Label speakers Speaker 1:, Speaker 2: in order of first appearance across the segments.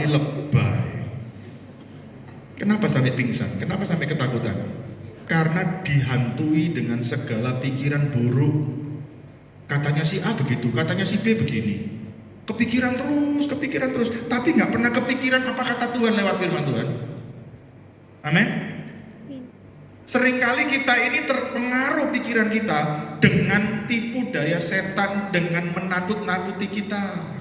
Speaker 1: ini lebay. Kenapa sampai pingsan? Kenapa sampai ketakutan? Karena dihantui dengan segala pikiran buruk. Katanya si A begitu, katanya si B begini. Kepikiran terus, tapi nggak pernah kepikiran apa kata Tuhan lewat firman Tuhan. Amin. Seringkali kita ini terpengaruh pikiran kita dengan tipu daya setan, dengan menakut-nakuti kita.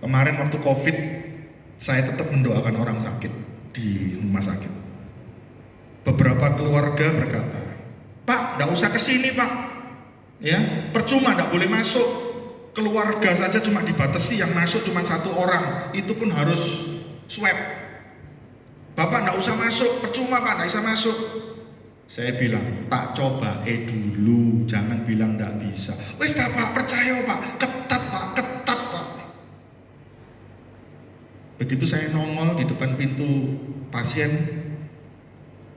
Speaker 1: Kemarin waktu COVID, saya tetap mendoakan orang sakit di rumah sakit. Beberapa keluarga berkata, "Pak, nggak usah kesini Pak, ya percuma, nggak boleh masuk. Keluarga saja cuma dibatasi, yang masuk cuma 1 orang, itu pun harus swab. Bapak nggak usah masuk, percuma Pak, nggak bisa masuk." Saya bilang, "Tak coba dulu, jangan bilang nggak bisa." "Wes tak Pak, percaya Pak, ketat Pak, ketat Pak." Begitu saya nongol di depan pintu pasien,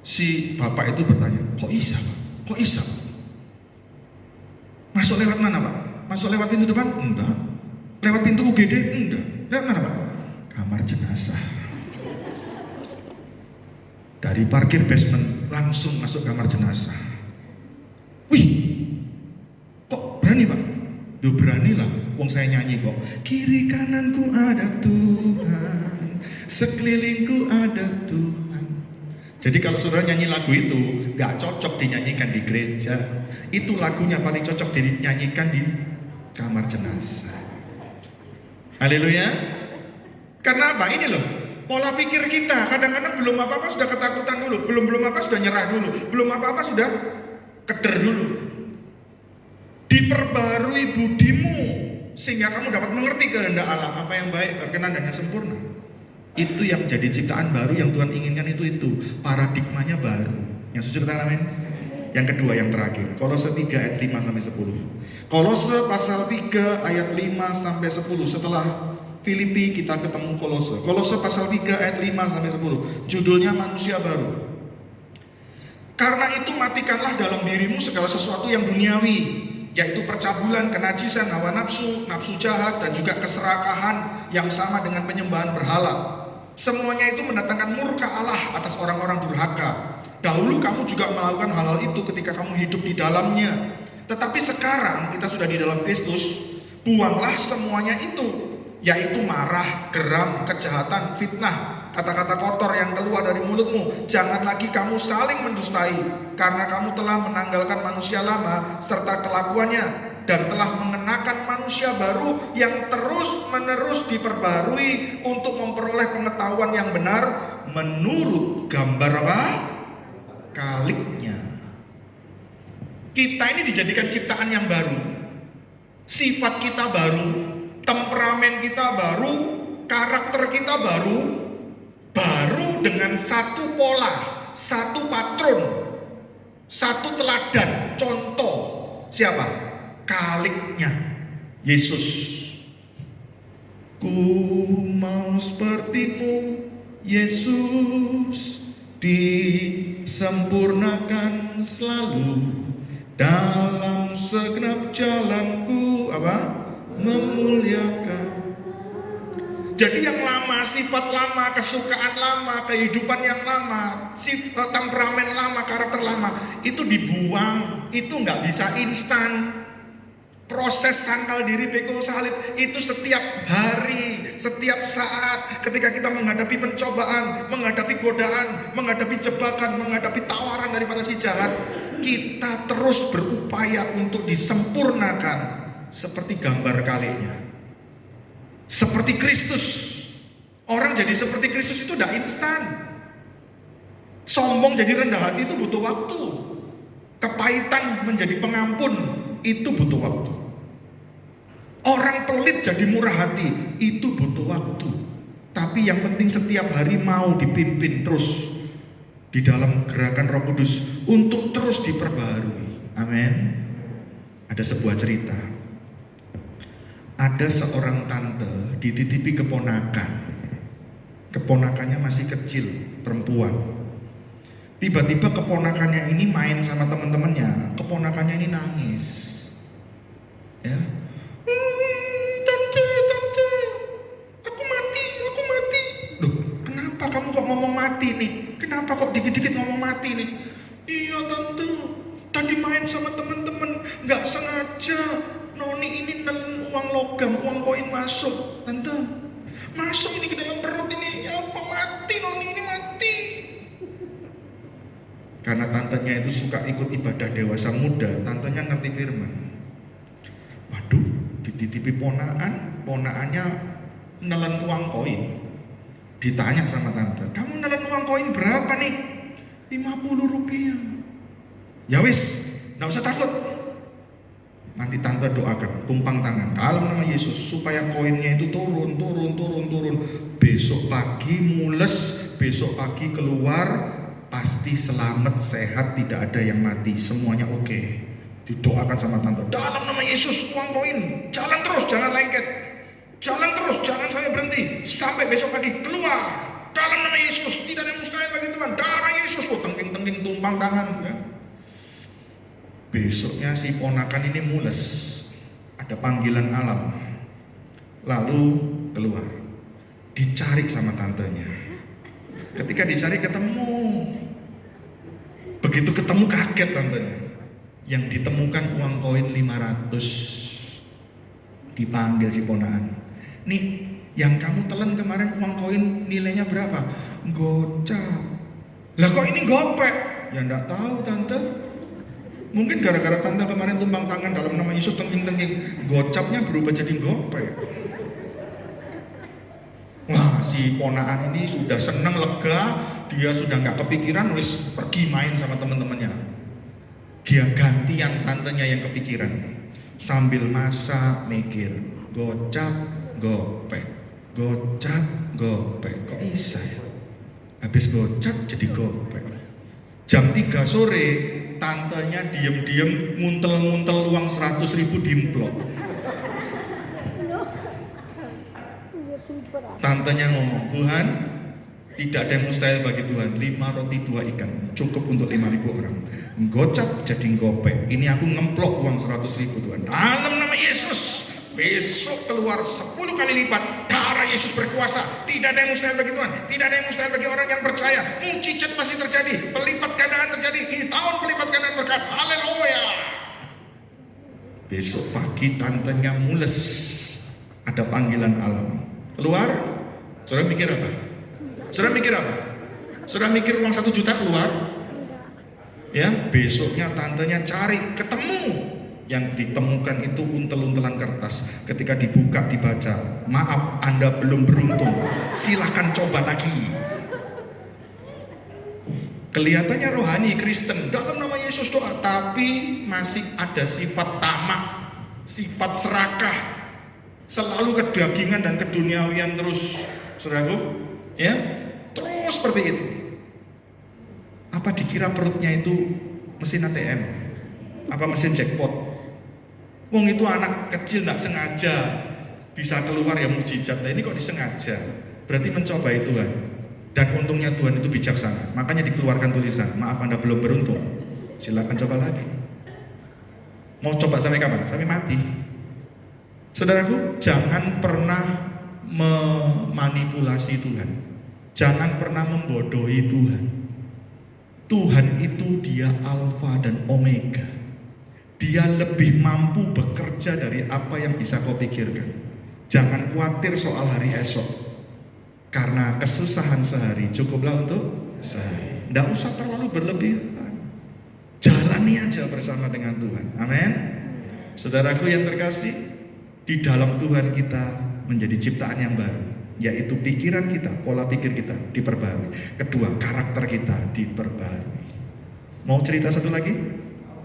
Speaker 1: si bapak itu bertanya, "Kok bisa Pak? Kok bisa Pak? Masuk lewat mana Pak? Masuk lewat pintu depan?" "Enggak." "Lewat pintu UGD?" "Enggak." "Lewat mana Pak?" "Kamar jenazah." Dari parkir basement langsung masuk kamar jenazah. "Wih, kok berani Pak?" "Duh beranilah, wong saya nyanyi kok. Kiri kananku ada Tuhan, sekelilingku ada Tuhan." Jadi kalau saudara nyanyi lagu itu gak cocok dinyanyikan di gereja. Itu lagunya paling cocok dinyanyikan di kamar jenazah. Haleluya. Karena apa? Ini loh, pola pikir kita. Kadang-kadang belum apa-apa sudah ketakutan dulu, belum apa sudah nyerah dulu, belum apa-apa sudah keder dulu. Diperbarui budimu sehingga kamu dapat mengerti kehendak Allah, apa yang baik, berkenan dan yang sempurna. Itu yang jadi ciptaan baru yang Tuhan inginkan, itu paradigmanya baru. Yang setuju katakan amin. Yang kedua, yang terakhir, Kolose 3 ayat 5 sampai 10. Kolose pasal 3 ayat 5 sampai 10. Setelah Filipi kita ketemu Kolose. Kolose pasal 3 ayat 5 sampai 10. Judulnya manusia baru. "Karena itu matikanlah dalam dirimu segala sesuatu yang duniawi, yaitu percabulan, kenajisan, hawa nafsu, nafsu jahat, dan juga keserakahan yang sama dengan penyembahan berhala. Semuanya itu mendatangkan murka Allah atas orang-orang durhaka. Dahulu kamu juga melakukan hal-hal itu ketika kamu hidup di dalamnya. Tetapi sekarang kita sudah di dalam Kristus, buanglah semuanya itu, yaitu marah, geram, kejahatan, fitnah, kata-kata kotor yang keluar dari mulutmu. Jangan lagi kamu saling mendustai, karena kamu telah menanggalkan manusia lama serta kelakuannya, dan telah mengenakan manusia baru yang terus-menerus diperbarui untuk memperoleh pengetahuan yang benar menurut gambar apa? Kaliknya." Kita ini dijadikan ciptaan yang baru. Sifat kita baru, temperamen kita baru, karakter kita baru dengan satu pola, satu patron, satu teladan, contoh. Siapa? Kaliknya, Yesus. "Ku mau sepertimu Yesus, disempurnakan selalu dalam segenap jalanku," apa? "Memuliakan." Jadi yang lama, sifat lama, kesukaan lama, kehidupan yang lama, sifat temperamen lama, karakter lama, itu dibuang. Itu nggak bisa instan. Proses sangkal diri pikul salib itu setiap hari, setiap saat. Ketika kita menghadapi pencobaan, menghadapi godaan, menghadapi jebakan, menghadapi tawaran daripada si jahat, kita terus berupaya untuk disempurnakan seperti gambar kaliknya, seperti Kristus. Orang jadi seperti Kristus itu tidak instan. Sombong jadi rendah hati itu butuh waktu. Kepahitan menjadi pengampun itu butuh waktu. Orang pelit jadi murah hati itu butuh waktu. Tapi yang penting setiap hari mau dipimpin terus di dalam gerakan Roh Kudus untuk terus diperbaharui. Amin. Ada sebuah cerita. Ada seorang tante dititipi keponakan. Keponakannya masih kecil, perempuan. Tiba-tiba keponakannya ini main sama teman-temannya. Keponakannya ini nangis. Ya. "Tante, tante." kamu kok ngomong mati nih? Kenapa kok dikit-dikit ngomong mati nih? Iya tante, tadi main sama teman-teman, nggak sengaja Noni ini nelen uang logam, uang koin masuk. Tante, masuk ini ke dalam perut ini, ya apa mati Noni ini mati. Karena tantenya itu suka ikut ibadah dewasa muda, tantenya ngerti firman. Waduh, dititipi ponaannya nelen uang koin. Ditanya sama tante, kamu nelen uang koin berapa nih? 50 rupiah. Ya wis, nggak usah takut. Nanti tante doakan, tumpang tangan dalam nama Yesus supaya koinnya itu turun. Besok pagi mules, besok pagi keluar, pasti selamat, sehat, tidak ada yang mati, semuanya oke. Didoakan sama tante. Dalam nama Yesus, uang koin, jalan terus, jangan lengket. Jalan terus, jangan sampai berhenti. Sampai besok pagi keluar. Dalam nama Yesus, tidak ada yang mustahil bagi Tuhan. Darah Yesus, tengking tumpang tangan. Ya. Besoknya si ponakan ini mules. Ada panggilan alam. Lalu keluar. Dicari sama tantenya. Ketika dicari ketemu. Begitu ketemu kaget tantenya. Yang ditemukan uang koin 500. Dipanggil si ponakan. Nih, yang kamu telan kemarin uang koin nilainya berapa? Gocap. Lah kok ini gopek? Ya enggak tahu tante. Mungkin gara-gara tante kemarin tumpang tangan dalam nama Yesus tengking-tengking, gocapnya berubah jadi gopek. Wah, si ponaan ini sudah seneng, lega, dia sudah nggak kepikiran, wis pergi main sama teman-temannya. Dia gantian tantenya yang kepikiran. Sambil masak mikir, gocap gopek, gocap gopek, kok bisa ya? Habis gocap jadi gopek. Jam 3 sore tantenya diem-diem nguntel uang 100.000 dimplok. Tantenya ngomong, Tuhan, tidak ada yang mustahil bagi Tuhan. 5 roti 2 ikan cukup untuk 5.000 orang. Gocap jadi gopek. Ini aku ngemplok uang 100.000 Tuhan. Dalam nama Yesus. Besok keluar 10 kali lipat. Darah Yesus berkuasa. Tidak ada yang mustahil bagi Tuhan. Tidak ada yang mustahil bagi orang yang percaya. Mujizat pasti terjadi. Pelipat gandaan terjadi. Ini tahun pelipat gandaan berkat. Haleluya. Besok pagi tantenya mules. Ada panggilan alam. Keluar. Saudara mikir apa? Saudara mikir apa? Saudara mikir uang 1 juta keluar? Ya, besoknya tantenya cari, ketemu. Yang ditemukan itu untel-untelan kertas. Ketika dibuka, dibaca, maaf Anda belum beruntung, silahkan coba lagi. Kelihatannya rohani Kristen, dalam nama Yesus doa, tapi masih ada sifat tamak, sifat serakah, selalu kedagingan dan keduniawian terus, saudaraku, ya, terus seperti itu. Apa dikira perutnya itu mesin ATM? Apa mesin jackpot? Wong itu anak kecil nggak sengaja bisa keluar ya mujizat. Nah ini kok disengaja? Berarti mencobai Tuhan. Dan untungnya Tuhan itu bijaksana. Makanya dikeluarkan tulisan, maaf Anda belum beruntung. Silakan coba lagi. Mau coba sampai kapan? Sampai mati. Saudaraku, jangan pernah memanipulasi Tuhan. Jangan pernah membodohi Tuhan. Tuhan itu dia Alfa dan Omega. Dia lebih mampu bekerja dari apa yang bisa kau pikirkan. Jangan khawatir soal hari esok. Karena kesusahan sehari cukuplah untuk sehari. Tidak usah terlalu berlebihan. Jalani aja bersama dengan Tuhan. Amin. Saudaraku yang terkasih, di dalam Tuhan kita menjadi ciptaan yang baru. Yaitu pikiran kita, pola pikir kita diperbarui. Kedua, karakter kita diperbarui. Mau cerita satu lagi?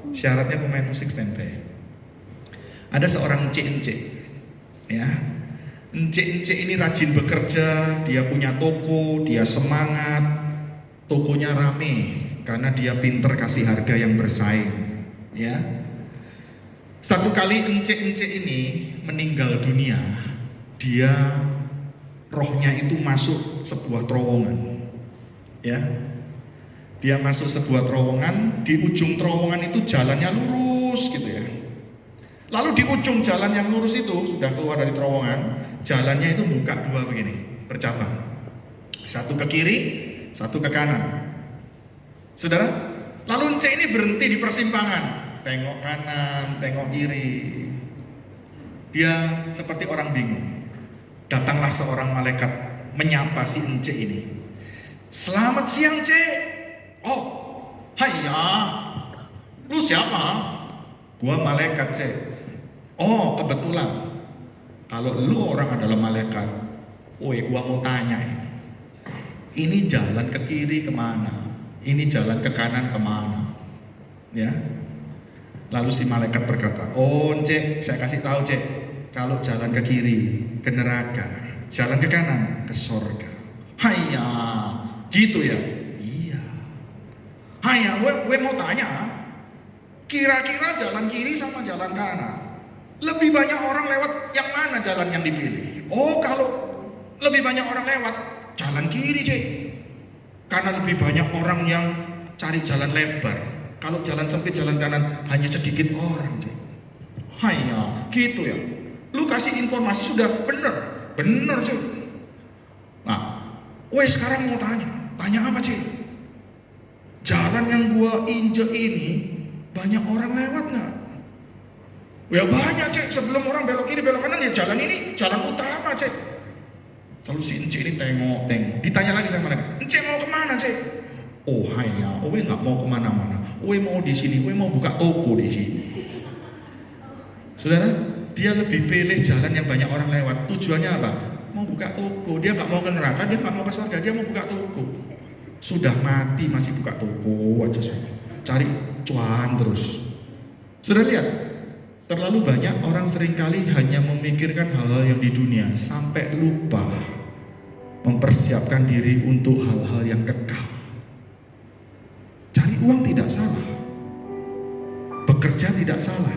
Speaker 1: Syaratnya pemain musik standby. Ada seorang encik-encik, ya. Encik-encik ini rajin bekerja, dia punya toko, dia semangat, tokonya rame karena dia pinter kasih harga yang bersaing, ya. Satu kali encik-encik ini meninggal dunia, dia rohnya itu masuk sebuah terowongan, ya. Dia masuk sebuah terowongan, di ujung terowongan itu jalannya lurus gitu ya. Lalu di ujung jalan yang lurus itu, sudah keluar dari terowongan, jalannya itu buka dua begini, bercabang. Satu ke kiri, satu ke kanan. Saudara, lalu Ence ini berhenti di persimpangan. Tengok kanan, tengok kiri. Dia seperti orang bingung. Datanglah seorang malaikat menyapa si Ence ini. Selamat siang, Cek. Oh, hayya. Lu siapa? Gua malaikat, Cek. Oh, kebetulan. Kalau lu orang adalah malaikat, gua mau tanya ini jalan ke kiri kemana? Ini jalan ke kanan kemana? Ya. Lalu si malaikat berkata, oh Cek, saya kasih tahu Cek, kalau jalan ke kiri ke neraka, jalan ke kanan ke sorga. Hayya, gitu ya? Iya. Hayya, gue mau tanya, kira-kira jalan kiri sama jalan kanan, lebih banyak orang lewat yang mana jalan yang dipilih? Oh, kalau lebih banyak orang lewat jalan kiri, Cek. Karena lebih banyak orang yang cari jalan lebar. Kalau jalan sempit, jalan kanan hanya sedikit orang, Cek. Hayya, gitu ya. Lu kasih informasi sudah bener, Cek. Nah, sekarang mau tanya apa, Cek? Jalan yang gua injek ini banyak orang lewat nggak? Ya banyak, Cek. Sebelum orang belok kiri belok kanan ya jalan ini jalan utama, Cek. Lalu si Ence ini tengok. Ditanya lagi sama mereka, Ence mau kemana, Cek? Oh hayya, nggak mau kemana-mana. Mau di sini, mau buka toko di sini. Saudara, dia lebih pilih jalan yang banyak orang lewat. Tujuannya apa? Mau buka toko. Dia nggak mau ke neraka, dia nggak mau ke surga, dia mau buka toko. Sudah mati masih buka toko aja, cari cuan terus. Saudara lihat, terlalu banyak orang seringkali hanya memikirkan hal-hal yang di dunia sampai lupa mempersiapkan diri untuk hal-hal yang kekal. Cari uang tidak salah, bekerja tidak salah,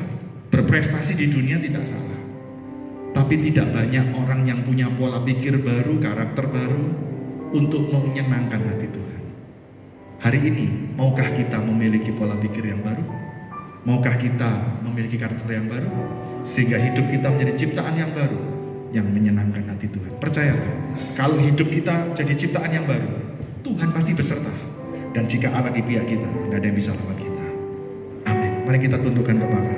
Speaker 1: berprestasi di dunia tidak salah. Tapi tidak banyak orang yang punya pola pikir baru, karakter baru untuk menyenangkan hati Tuhan. Hari ini, maukah kita memiliki pola pikir yang baru? Maukah kita memiliki karakter yang baru? Sehingga hidup kita menjadi ciptaan yang baru, yang menyenangkan hati Tuhan. Percayalah, kalau hidup kita jadi ciptaan yang baru, Tuhan pasti beserta. Dan jika Allah di pihak kita, tidak ada yang bisa lawan kita. Amin. Mari kita tundukkan kepala.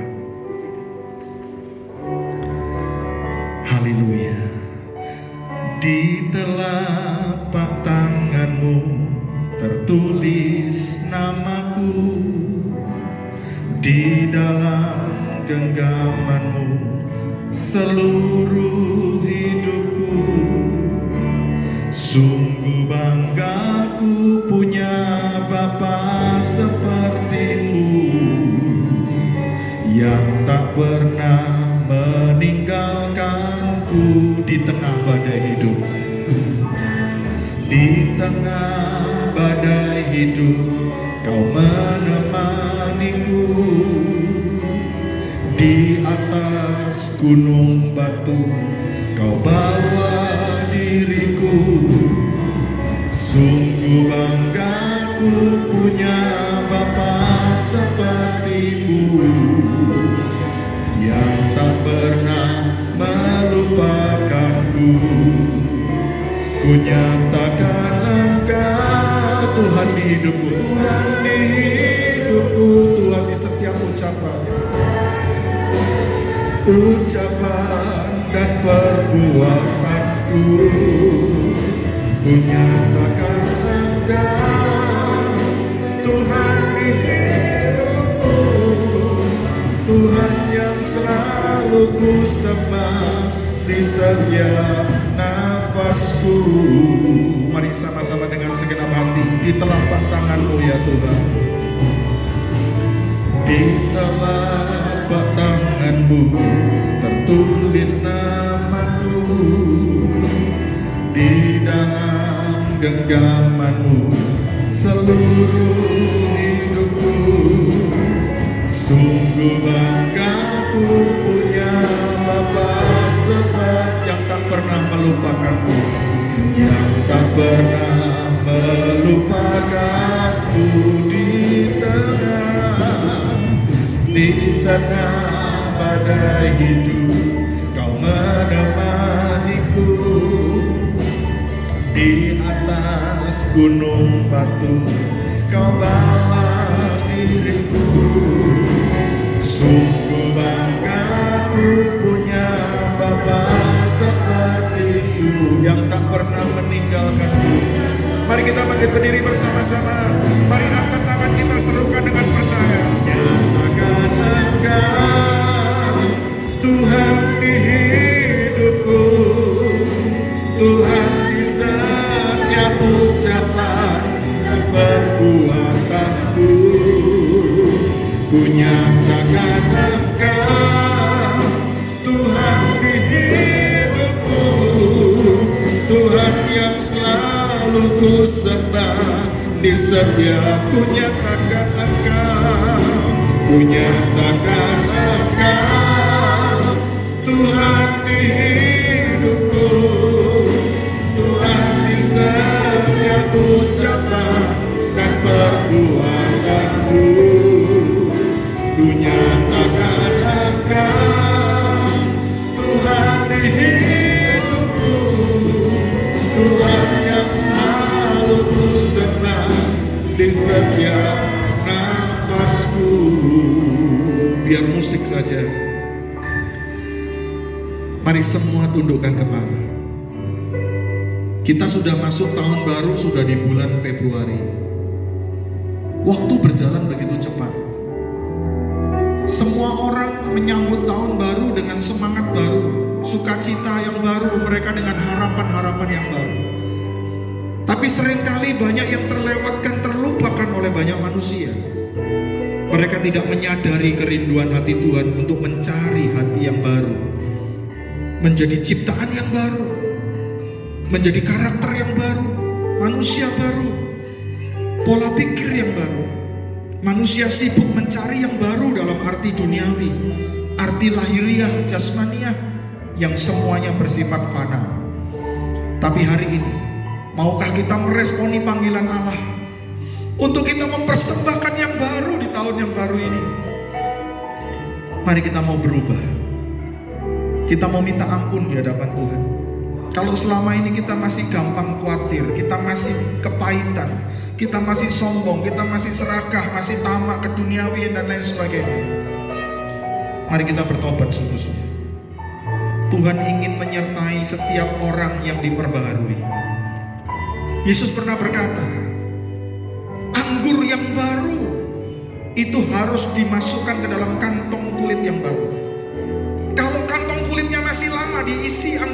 Speaker 1: Haleluya. Di telapak tanganmu tertulis namaku, di dalam genggamanmu seluruh hidupku. Sungguh bangga ku punya Bapa sepertimu, yang tak pernah meninggalkanku di tengah badai hidup. Di tengah badai hidup kau menemaniku. Di atas gunung batu kau bawa diriku. Sungguh bangga ku punya Bapa sepertimu, yang tak pernah melupakanku. Ku nyatakan Engkau Tuhan di hidupku, Tuhan di hidupku, Tuhan di setiap ucapan dan perbuatanku. Ku nyatakan Engkau Tuhan di hidupku, Tuhan yang selalu ku sembah di setiap nafasku. Mari sama-sama dengan segenap hati, di telapak tangan-Mu ya Tuhan. Di telapak tangan-Mu tertulis namaku, di dalam genggaman-Mu seluruh hidupku. Sungguh bangga ku punya Bapa seperti yang tak pernah melupakanku, yang tak pernah melupakanku. Di tengah badai hidup kau menemaniku. Di atas atas gunung batu kau bawa diriku. Sungguh bangga ku punya Bapa seperti-Mu yang tak pernah meninggalkanku. Mari kita bangkit berdiri bersama-sama. Mari angkat tangan kita, serukan dengan percaya. Nyatakan Engkau Tuhan di hidupku, Tuhan di setiap ucapan dan perbuatanku. Ku nyatakan Engkau Tuhan di hidupku, Tuhan yang selalu ku sembah di setiap. Ku nyatakan Engkau, ku nyatakan Engkau Tuhan di hidupku, Tuhan di setiap ucapan dan perbuatanku. Ku nyatakan Engkau Tuhan di hidupku, Tuhan yang selalu ku sembah di setiap nafasku. Biar musik saja. Mari semua tundukkan kepala. Kita sudah masuk tahun baru, sudah di bulan Februari. Waktu berjalan begitu cepat. Semua orang menyambut tahun baru dengan semangat baru, sukacita yang baru, mereka dengan harapan-harapan yang baru. Tapi seringkali banyak yang terlewatkan, terlupakan oleh banyak manusia. Mereka tidak menyadari kerinduan hati Tuhan untuk mencari hati yang baru, menjadi ciptaan yang baru, menjadi karakter yang baru, manusia baru, pola pikir yang baru. Manusia sibuk mencari yang baru dalam arti duniawi, arti lahiriah, jasmaniah, yang semuanya bersifat fana. Tapi hari ini, maukah kita meresponi panggilan Allah untuk kita mempersembahkan yang baru di tahun yang baru ini? Mari kita mau berubah. Kita mau minta ampun di hadapan Tuhan. Kalau selama ini kita masih gampang khawatir, kita masih kepahitan, kita masih sombong, kita masih serakah, masih tamak keduniawian dan lain sebagainya, mari kita bertobat sungguh-sungguh. Tuhan ingin menyertai setiap orang yang diperbaharui. Yesus pernah berkata, anggur yang baru itu harus dimasukkan ke dalam kantong kulit yang baru. Kalau kantong kulitnya masih lama diisi anggur